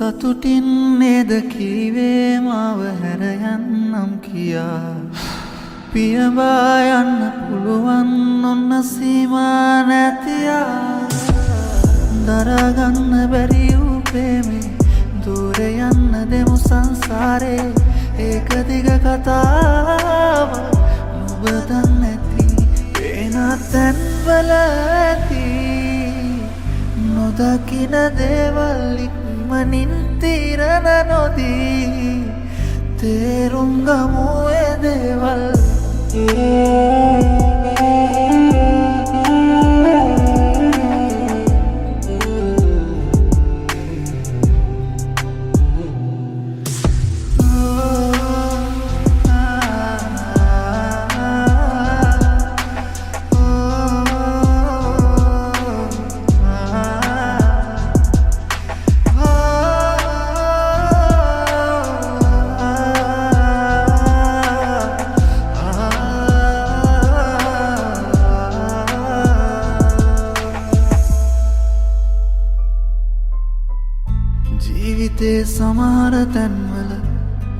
සතුටින් නේද කීවේ මාව හැර යන්නම් කියා පියඹා යන්න පුළුවන් ඔන්න සීමා නැතියා දරාගන්න බැරි වූ ප්‍රේමේ දුර යන්න දෙමු සංසාරේ ඒක දිග කතාව නුඹ දන්නේ පේන තැන්වල ඇති නොදකින දේවල් ඉක්මනින් තිරන නොදී තේරුම් ගමු ඒ දේවල් ජීවිතේ සමහර තැන්වල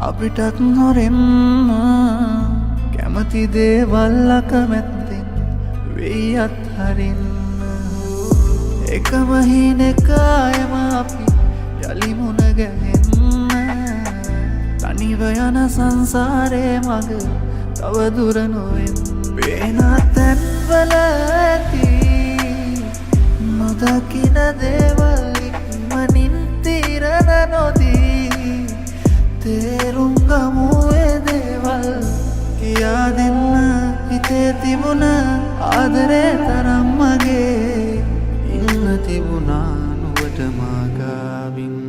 අපිටත් නොරෙන්න කැමති දේවල් අකමැත්තෙන් වෙයි අත්හරින්න එකම හිනෙකායම අපි යලි මුණ ගැහෙන්න තනිව යන සංසාරේ මග තව දුර නොවෙන්න පේන තැන්වල ඇති නොදකින දේවල් ඉක්මනින් තිරන නොදී තේරුම් ගමු ඒ දේවල් කියා දෙන්න හිතේ තිබුණ ආදරේ තරම් මගේ ඉන්න තිබුණා නුඹට මාගාවින්